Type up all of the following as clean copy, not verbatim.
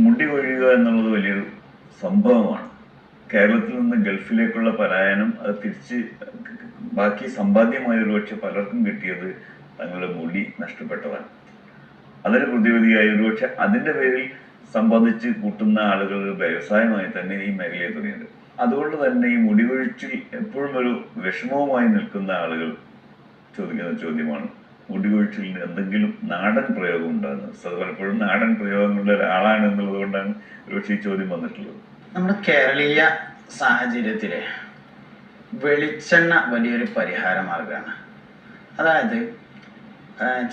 മുടി കൊഴിയുക എന്നുള്ളത് വലിയൊരു സംഭവമാണ്. കേരളത്തിൽ നിന്ന് ഗൾഫിലേക്കുള്ള പലായനം അത് തിരിച്ച് ബാക്കി സമ്പാദ്യമായ ഒരുപക്ഷെ പലർക്കും കിട്ടിയത് തങ്ങളുടെ മുടി നഷ്ടപ്പെട്ടതാണ്. അതിന് പ്രതിവിധിയായി ഒരുപക്ഷെ അതിൻ്റെ പേരിൽ സമ്പാദിച്ച് കൂട്ടുന്ന ആളുകൾ വ്യവസായമായി തന്നെ ഈ മേഖലയെ തുടങ്ങിയത്. അതുകൊണ്ട് തന്നെ ഈ മുടി കൊഴിച്ചിൽ എപ്പോഴും ഒരു വിഷമവുമായി നിൽക്കുന്ന ആളുകൾ ചോദിക്കുന്ന ചോദ്യമാണ്, മുടി കൊഴിച്ചിലിന് എന്തെങ്കിലും നാടൻ പ്രയോഗം ഉണ്ടാകുന്നത്? അത് പലപ്പോഴും നാടൻ പ്രയോഗങ്ങളുടെ ഒരാളാണ് എന്നുള്ളത് കൊണ്ടാണ് ഒരുപക്ഷെ ഈ ചോദ്യം വന്നിട്ടുള്ളത്. നമ്മുടെ കേരളീയ സാഹചര്യത്തിലെ വെളിച്ചെണ്ണ വലിയൊരു പരിഹാര മാർഗമാണ്. അതായത്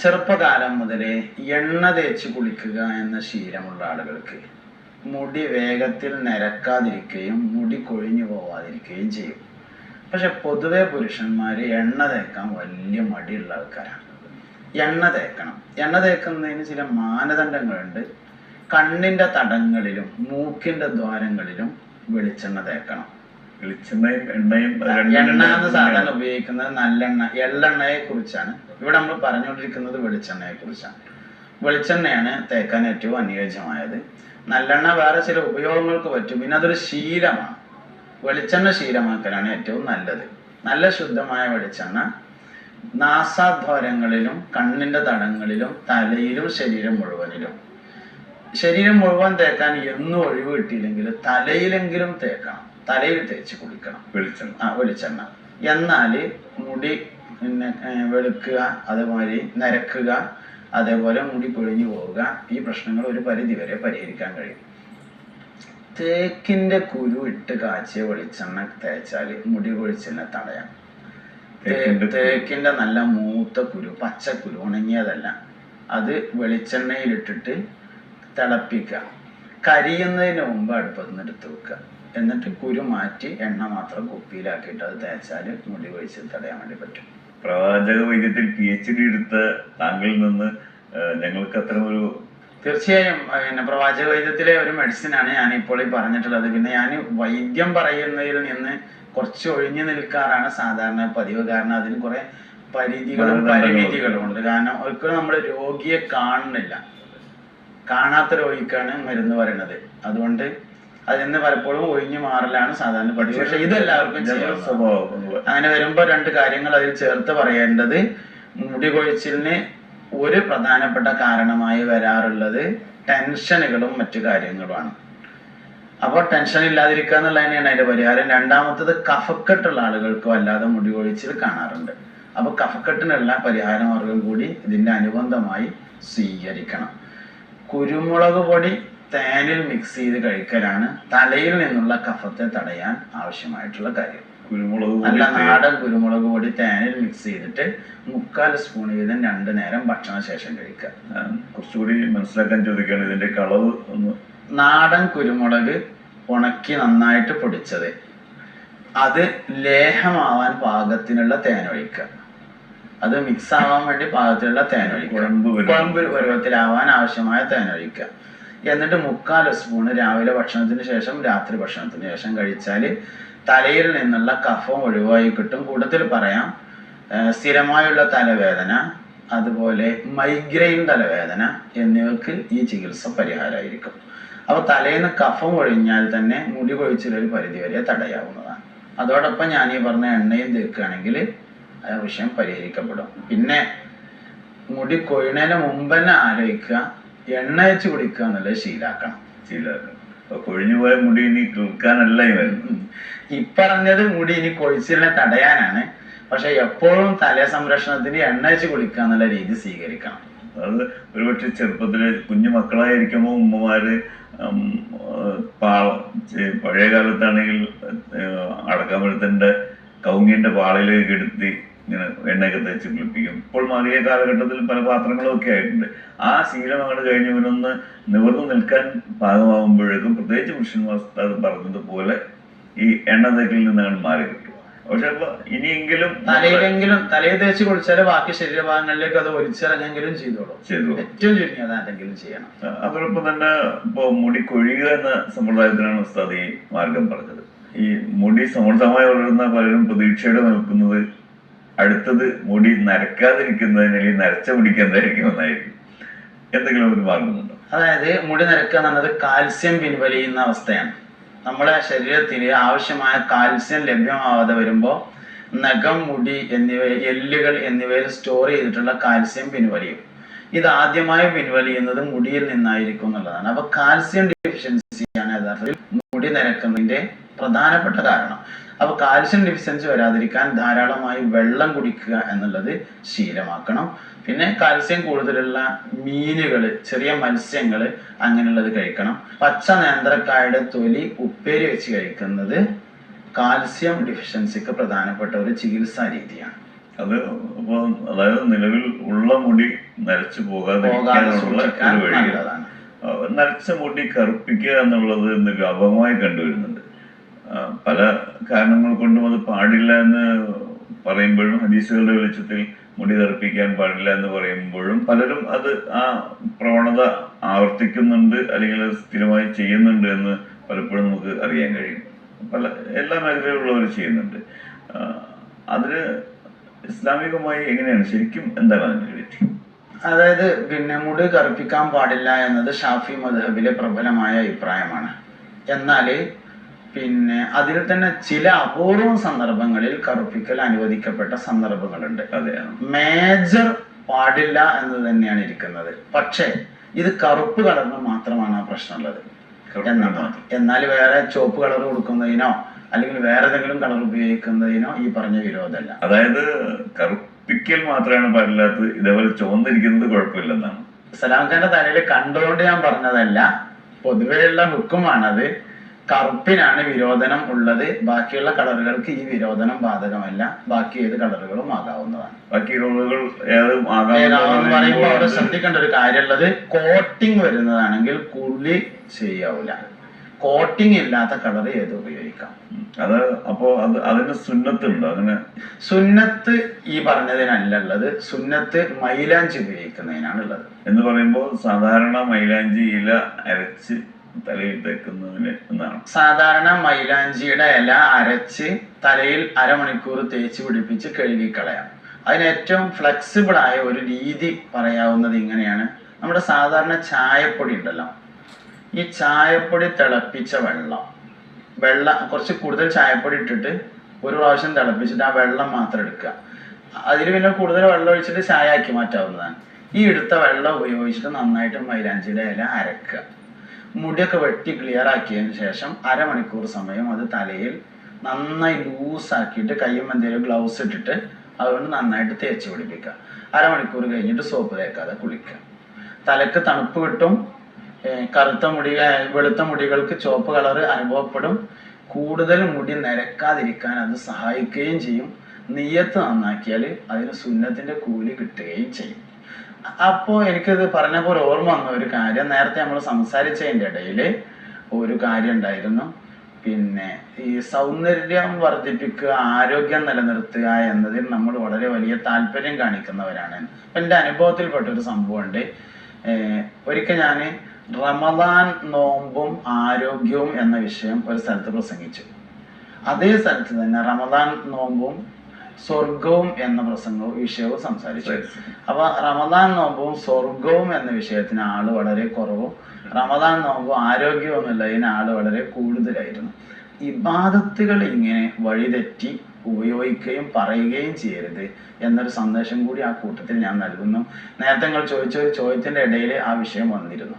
ചെറുപ്പകാലം മുതലേ എണ്ണ തേച്ച് കുളിക്കുക എന്ന ശീലമുള്ള ആളുകൾക്ക് മുടി വേഗത്തിൽ നിരക്കാതിരിക്കുകയും മുടി കൊഴിഞ്ഞു പോവാതിരിക്കുകയും ചെയ്യും. പക്ഷെ പൊതുവെ പുരുഷന്മാർ എണ്ണ തേക്കാൻ വലിയ മടിയുള്ള ആൾക്കാരാണ്. എണ്ണ തേക്കണം. എണ്ണ തേക്കുന്നതിന് ചില മാനദണ്ഡങ്ങളുണ്ട്. കണ്ണിൻ്റെ തടങ്ങളിലും മൂക്കിൻ്റെ ദ്വാരങ്ങളിലും വെളിച്ചെണ്ണ തേക്കണം. വെളിച്ചെണ്ണയും എണ്ണയും എണ്ണ എന്ന് സാധാരണ ഉപയോഗിക്കുന്നത് നല്ലെണ്ണ, എള്ളെണ്ണയെ കുറിച്ചാണ്. ഇവിടെ നമ്മൾ പറഞ്ഞുകൊണ്ടിരിക്കുന്നത് വെളിച്ചെണ്ണയെ കുറിച്ചാണ്. വെളിച്ചെണ്ണയാണ് തേക്കാൻ ഏറ്റവും അനുയോജ്യമായത്. നല്ലെണ്ണ വേറെ ചില ഉപയോഗങ്ങൾക്ക് പറ്റും. പിന്നെ അതൊരു ശീലമാണ്. വെളിച്ചെണ്ണ ശീലമാക്കലാണ് ഏറ്റവും നല്ലത്. നല്ല ശുദ്ധമായ വെളിച്ചെണ്ണ നാസാദ്വാരങ്ങളിലും കണ്ണിൻ്റെ തടങ്ങളിലും തലയിലും ശരീരം മുഴുവൻ തേക്കാൻ എന്നും ഒഴിവ് കിട്ടിയില്ലെങ്കിൽ തലയിലെങ്കിലും തേക്കണം. തലയിൽ തേച്ച് കുളിക്കണം വെളിച്ചെണ്ണ. എന്നാൽ മുടി പിന്നെ വെളുക്കുക, അതുമാതിരി നരക്കുക, അതേപോലെ മുടി കൊഴിഞ്ഞു പോവുക, ഈ പ്രശ്നങ്ങൾ ഒരു പരിധി വരെ പരിഹരിക്കാൻ കഴിയും. തേക്കിൻ്റെ കുരു ഇട്ട് കാച്ചിയ വെളിച്ചെണ്ണ തേച്ചാൽ മുടി കൊഴിച്ചിലിനെ തടയാം. തേക്കിൻ്റെ നല്ല മൂത്ത കുരു, പച്ചക്കുരു, ഉണങ്ങിയതല്ല, അത് വെളിച്ചെണ്ണയിലിട്ടിട്ട് തിളപ്പിക്കുക. കരിയുന്നതിന് മുമ്പ് അടുപ്പത്ത് നിന്ന് എടുത്ത് വെക്കുക. എന്നിട്ട് കുരു മാറ്റി എണ്ണ മാത്രം കുപ്പിയിലാക്കിയിട്ട് അത് തേച്ചാൽ മുടി കൊഴിച്ചിൽ തടയാൻ വേണ്ടി പറ്റും. പ്രവാചക വൈദ്യത്തിൽ PhD എടുത്ത താങ്കളിൽ നിന്ന് ഞങ്ങൾക്ക് അത്തരം ഒരു തീർച്ചയായും പിന്നെ പ്രവാചക വൈദ്യത്തിലെ ഒരു മെഡിസിനാണ് ഞാനിപ്പോൾ ഈ പറഞ്ഞിട്ടുള്ളത്. പിന്നെ ഞാൻ വൈദ്യം പറയുന്നതിൽ നിന്ന് കുറച്ച് ഒഴിഞ്ഞു നിൽക്കാറാണ് സാധാരണ പതിവ്. കാരണം അതിന് കുറെ പരിധികളും പരിമിതികളും ഉണ്ട്. കാരണം ഒരിക്കലും നമ്മൾ രോഗിയെ കാണുന്നില്ല, കാണാത്ത രോഗിക്കാണ് മരുന്ന് പറയുന്നത്. അതുകൊണ്ട് അതിൽ നിന്ന് പലപ്പോഴും ഒഴിഞ്ഞു മാറലാണ് സാധാരണ പതിവ്. പക്ഷെ ഇതെല്ലാവർക്കും ചെയ്യാം. അങ്ങനെ വരുമ്പോൾ രണ്ട് കാര്യങ്ങൾ അതിൽ ചേർത്ത് പറയേണ്ടത്, മുടി കൊഴിച്ചിലിന് ഒരു പ്രധാനപ്പെട്ട കാരണമായി വരാറുള്ളത് ടെൻഷനുകളും മറ്റു കാര്യങ്ങളുമാണ്. അപ്പോൾ ടെൻഷൻ ഇല്ലാതിരിക്കുക എന്നുള്ളത് തന്നെയാണ് അതിന്റെ പരിഹാരം. രണ്ടാമത്തത് കഫക്കെട്ടുള്ള ആളുകൾക്കും അല്ലാതെ മുടി കൊഴിച്ചിൽ കാണാറുണ്ട്. അപ്പോൾ കഫക്കെട്ടിനുള്ള പരിഹാര മാർഗം കൂടി ഇതിന്റെ അനുബന്ധമായി സ്വീകരിക്കണം. കുരുമുളക് പൊടി തേനിൽ മിക്സ് ചെയ്ത് കഴിക്കലാണ് തലയിൽ നിന്നുള്ള കഫത്തെ തടയാൻ ആവശ്യമായിട്ടുള്ള കാര്യം. നല്ല നാടൻ കുരുമുളക് പൊടി തേനിൽ മിക്സ് ചെയ്തിട്ട് 3/4 സ്പൂൺ വീതം 2 നേരം ഭക്ഷണശേഷം കഴിക്കുക. കുറച്ചുകൂടി മനസ്സിലാക്കാൻ ചോദിക്കുകയാണ്, ഇതിന്റെ കളവ് ഒന്ന്. നാടൻ കുരുമുളക് ഉണക്കി നന്നായിട്ട് പൊടിച്ചത്, അത് ലേഹമാവാൻ പാകത്തിനുള്ള തേനൊഴിക്കുക. അത് മിക്സ് ആവാൻ വേണ്ടി പാകത്തിലുള്ള തേനൊഴിക്കുക. കുഴമ്പ് പരുവത്തിലാവാൻ ആവശ്യമായ തേനൊഴിക്കുക. എന്നിട്ട് 3/4 സ്പൂണ് രാവിലെ ഭക്ഷണത്തിന് ശേഷം രാത്രി ഭക്ഷണത്തിന് ശേഷം കഴിച്ചാൽ തലയിൽ നിന്നുള്ള കഫം ഒഴിവായി കിട്ടും. കൂടുതൽ പറയാം, സ്ഥിരമായുള്ള തലവേദന, അതുപോലെ മൈഗ്രെയിൻ തലവേദന എന്നിവർക്ക് ഈ ചികിത്സ പരിഹാരമായിരിക്കും. അപ്പോൾ തലേന്ന് കഫം ഒഴിഞ്ഞാൽ തന്നെ മുടി കൊഴിച്ചിലൊരു പരിധിവരെ തടയാവുന്നതാണ്. അതോടൊപ്പം ഞാൻ ഈ പറഞ്ഞ എണ്ണയും തേക്കുകയാണെങ്കിൽ ആ വിഷയം പരിഹരിക്കപ്പെടും. പിന്നെ മുടി കൊഴിയുന്നതിന് മുമ്പ് തന്നെ ആലോചിക്കുക, എണ്ണ വെച്ച് കുടിക്കുക എന്നുള്ളത് ശീലാക്കണം. കൊഴിഞ്ഞുപോയ മുടി ഇനി കേൾക്കാനല്ല ഈ പറഞ്ഞത് മുടി ഇനി കൊഴിച്ചിലിനെ തടയാനാണ്. പക്ഷെ എപ്പോഴും തല സംരക്ഷണത്തിന് എണ്ണ വെച്ച് കുളിക്കുക എന്നുള്ള രീതി സ്വീകരിക്കണം. അത് ഒരുപക്ഷെ ചെറുപ്പത്തില് കുഞ്ഞു മക്കളായിരിക്കുമ്പോൾ ഉമ്മമാര് പഴയ കാലത്താണെങ്കിൽ അടക്കാമരത്തിന്റെ കവുങ്ങിന്റെ പാളയിലേക്ക് എടുത്ത് ഇങ്ങനെ എണ്ണയൊക്കെ തേച്ച് കുളിപ്പിക്കും. ഇപ്പോൾ മാറിയ കാലഘട്ടത്തിൽ പല പാത്രങ്ങളും ഒക്കെ ആയിട്ടുണ്ട്. ആ ശീലം അങ്ങോട്ട് കഴിഞ്ഞവനൊന്ന് നിവർന്നു നിൽക്കാൻ പാകമാകുമ്പോഴേക്കും പ്രത്യേകിച്ച് പുരുഷന്മാർ പറഞ്ഞതുപോലെ ഈ എണ്ണ തേക്കിൽ നിന്ന് അങ്ങോട്ട് മാറി കിട്ടും. പക്ഷെ അപ്പൊ ഇനിയെങ്കിലും തലയിൽ തേച്ച് കുളിച്ചാല് ബാക്കി ശരീരഭാഗങ്ങളിലേക്ക് അത് ഒലിച്ചിറങ്ങെങ്കിലും ചെയ്തോളൂ. ഏറ്റവും ചുരുങ്ങിയത് അതെങ്കിലും ചെയ്യണം. അതോടൊപ്പം തന്നെ ഇപ്പൊ മുടി കൊഴിയുക എന്ന സമ്പ്രദായത്തിനാണ് ഉസ്താദ് ഈ മാർഗം പറഞ്ഞത്. ഈ മുടി സമൃദ്ധമായി വളരുന്ന പലരും പ്രതീക്ഷയോടെ നിൽക്കുന്നത് അടുത്തത് മുടി നരക്കാതിരിക്കുന്നതിന്, അല്ലെങ്കിൽ നരച്ച മുടിക്ക് എന്തായിരിക്കും എന്നായിരിക്കും. എന്തെങ്കിലും ഒരു മാർഗമുണ്ടോ? അതായത് മുടി നരക്കുക എന്നുള്ളത് കാൽസ്യം പിൻവലിയുന്ന അവസ്ഥയാണ്. നമ്മുടെ ശരീരത്തിൽ ആവശ്യമായ കാൽസ്യം ലഭ്യമാവാതെ വരുമ്പോൾ നഖം, മുടി എന്നിവ, എല്ലുകൾ എന്നിവയിൽ സ്റ്റോർ ചെയ്തിട്ടുള്ള കാൽസ്യം പിൻവലിയും. ഇത് ആദ്യമായി പിൻവലിയുന്നത് മുടിയിൽ നിന്നായിരിക്കും എന്നുള്ളതാണ്. അപ്പൊ കാൽസ്യം ഡെഫിഷ്യൻസിയാണ് യഥാർത്ഥത്തിൽ മുടി നരക്കുന്നതിന്റെ പ്രധാനപ്പെട്ട കാരണം. അപ്പൊ കാൽസ്യം ഡെഫിഷ്യൻസി വരാതിരിക്കാൻ ധാരാളമായി വെള്ളം കുടിക്കുക എന്നുള്ളത് ശീലമാക്കണം. പിന്നെ കാൽസ്യം കൂടുതലുള്ള മീനുകൾ, ചെറിയ മത്സ്യങ്ങൾ അങ്ങനെയുള്ളത് കഴിക്കണം. പച്ച നേന്ത്രക്കായുടെ തൊലി ഉപ്പേരി വെച്ച് കഴിക്കുന്നത് കാൽസ്യം ഡെഫിഷ്യൻസിക്ക് പ്രധാനപ്പെട്ട ഒരു ചികിത്സാ രീതിയാണ്. അത് ഇപ്പൊ അതായത് നിലവിൽ ഉള്ള മുടി നരച്ചു പോകാതിരിക്കാനുള്ള ഒരു വഴി. നരച്ച മുടി കറുപ്പിക്കുക എന്നുള്ളത് ഇന്ന് വ്യാപകമായി കണ്ടുവരുന്നുണ്ട്. പല കാരണങ്ങൾ കൊണ്ടും അത് പാടില്ല എന്ന് പറയുമ്പോഴും, ഹദീസുകളുടെ വെളിച്ചത്തിൽ മുടി കറുപ്പിക്കാൻ പാടില്ല എന്ന് പറയുമ്പോഴും പലരും അത് ആ പ്രവണത ആവർത്തിക്കുന്നുണ്ട്, അല്ലെങ്കിൽ അത് സ്ഥിരമായി ചെയ്യുന്നുണ്ട് എന്ന് പലപ്പോഴും നമുക്ക് അറിയാൻ കഴിയും. എല്ലാ മേഖലയിലുള്ളവർ ചെയ്യുന്നുണ്ട്. അതിന് ഇസ്ലാമികമായി എങ്ങനെയാണ്, ശരിക്കും എന്താണ് അതിന്റെ വിധി? അതായത് പിന്നെ മുടി കറുപ്പിക്കാൻ പാടില്ല എന്നത് ഷാഫി മദ്ഹബിലെ പ്രബലമായ അഭിപ്രായമാണ്. എന്നാല് പിന്നെ അതിൽ തന്നെ ചില അപൂർവം സന്ദർഭങ്ങളിൽ കറുപ്പിക്കൽ അനുവദിക്കപ്പെട്ട സന്ദർഭങ്ങളുണ്ട്. മേജർ പാടില്ല എന്ന് തന്നെയാണ് ഇരിക്കുന്നത്. പക്ഷേ ഇത് കറുപ്പ് കളറിന് മാത്രമാണ് ആ പ്രശ്നമുള്ളത് എന്നാണ്. എന്നാൽ വേറെ ചുവപ്പ് കളർ കൊടുക്കുന്നതിനോ അല്ലെങ്കിൽ വേറെ ഏതെങ്കിലും കളർ ഉപയോഗിക്കുന്നതിനോ ഈ പറഞ്ഞ വിരോധമല്ല. അതായത് കറുപ്പിക്കൽ മാത്രമാണ് പാടില്ലാത്തത്, ഇതേപോലെ ചുവന്നിരിക്കുന്നത് കുഴപ്പമില്ലെന്നാണ്. സലാം ഖാന്റെ തലയിൽ കണ്ടുകൊണ്ട് ഞാൻ പറഞ്ഞതല്ല, പൊതുവെയുള്ള ഹുക്കുമാണത്. കറുപ്പിനാണ് വിരോധനം ഉള്ളത്, ബാക്കിയുള്ള കളറുകൾക്ക് ഈ വിരോധനം ബാധകമല്ല. ബാക്കി ഏത് കളറുകളും ആകാവുന്നതാണ്. ബാക്കി കളറുകൾ പറയുമ്പോൾ അവിടെ ശ്രദ്ധിക്കേണ്ട ഒരു കാര്യമുള്ളത്, കോട്ടിങ് വരുന്നതാണെങ്കിൽ കുളി ചെയ്യാവൂല. കോട്ടിങ് ഇല്ലാത്ത കളർ ഏത് ഉപയോഗിക്കാം. അത് അപ്പോ അതിന് സുന്നത്തുണ്ടോ? അങ്ങനെ സുന്നത്ത് ഈ പറഞ്ഞതിനല്ല ഉള്ളത്, സുന്നത്ത് മൈലാഞ്ചി ഉപയോഗിക്കുന്നതിനാണ് ഉള്ളത്. എന്ന് പറയുമ്പോൾ സാധാരണ മൈലാഞ്ചി ഇല അരച്ച് തലയിൽ തേക്കുന്നതിന് എന്നാണ്. സാധാരണ മൈലാഞ്ചിയുടെ ഇല അരച്ച് തലയിൽ അരമണിക്കൂർ തേച്ച് പിടിപ്പിച്ച് കഴുകിക്കളയാം. അതിന് ഏറ്റവും ഫ്ലെക്സിബിൾ ആയ ഒരു രീതി പറയാവുന്നത് ഇങ്ങനെയാണ്. നമ്മുടെ സാധാരണ ചായപ്പൊടി ഉണ്ടല്ലോ, ഈ ചായപ്പൊടി തിളപ്പിച്ച വെള്ളം കുറച്ച് കൂടുതൽ ചായപ്പൊടി ഇട്ടിട്ട് ഒരു പ്രാവശ്യം തിളപ്പിച്ചിട്ട് ആ വെള്ളം മാത്രം എടുക്കുക. അതിൽ പിന്നെ കൂടുതൽ വെള്ളം ഒഴിച്ചിട്ട് ചായ ആക്കി മാറ്റാവുന്നതാണ്. ഈ എടുത്ത വെള്ളം ഉപയോഗിച്ചിട്ട് നന്നായിട്ട് മൈലാഞ്ചിയുടെ ഇല അരക്കുക. മുടിയൊക്കെ വെട്ടി ക്ലിയർ ആക്കിയതിന് ശേഷം അരമണിക്കൂർ സമയം അത് തലയിൽ നന്നായി ലൂസാക്കിയിട്ട് കയ്യും എന്തെങ്കിലും ഗ്ലൗസ് ഇട്ടിട്ട് അതുകൊണ്ട് നന്നായിട്ട് തേച്ച് പിടിപ്പിക്കുക. അരമണിക്കൂർ കഴിഞ്ഞിട്ട് സോപ്പ് തേക്കാതെ കുളിക്കുക. തലക്ക് തണുപ്പ് കിട്ടും. വെളുത്ത മുടികൾക്ക് ചുവപ്പ് കളർ അനുഭവപ്പെടും. കൂടുതൽ മുടി നിരക്കാതിരിക്കാൻ അത് സഹായിക്കുകയും ചെയ്യും. നിയ്യത്ത് നന്നാക്കിയാൽ അതിന് സുന്നത്തിന്റെ കൂലി കിട്ടുകയും ചെയ്യും. അപ്പോൾ എനിക്കിത് പറഞ്ഞപ്പോൾ ഓർമ്മ വന്ന ഒരു കാര്യം, നേരത്തെ നമ്മൾ സംസാരിച്ചതിൻ്റെ ഇടയിൽ ഒരു കാര്യം ഉണ്ടായിരുന്നു. പിന്നെ ഈ സൗന്ദര്യം വർദ്ധിപ്പിക്കുക, ആരോഗ്യം നിലനിർത്തുക എന്നതിൽ നമ്മൾ വളരെ വലിയ താല്പര്യം കാണിക്കുന്നവരാണ്. എൻ്റെ അനുഭവത്തിൽപ്പെട്ടൊരു സംഭവമുണ്ട്. ഒരിക്കൽ ഞാൻ റമദാൻ നോമ്പും ആരോഗ്യവും എന്ന വിഷയം ഒരു സ്ഥലത്ത് പ്രസംഗിച്ചു. അതേ സ്ഥലത്ത് തന്നെ റമദാൻ നോമ്പും സ്വർഗവും എന്ന വിഷയവും സംസാരിച്ചു. അപ്പൊ റമദാൻ നോമ്പും സ്വർഗവും എന്ന വിഷയത്തിന് ആള് വളരെ കുറവും, റമദാൻ നോമ്പും ആരോഗ്യം എന്നുള്ളതിന് ആള് വളരെ കൂടുതലായിരുന്നു. ഇബാദത്തുകൾ ഇങ്ങനെ വഴിതെറ്റി ഉപയോഗിക്കുകയും പറയുകയും ചെയ്യരുത് എന്നൊരു സന്ദേശം കൂടി ആ കൂട്ടത്തിൽ ഞാൻ നൽകുന്നു. നേരത്തെ നിങ്ങൾ ചോദിച്ച ഒരു ചോദ്യത്തിന്റെ ഇടയിൽ ആ വിഷയം വന്നിരുന്നു.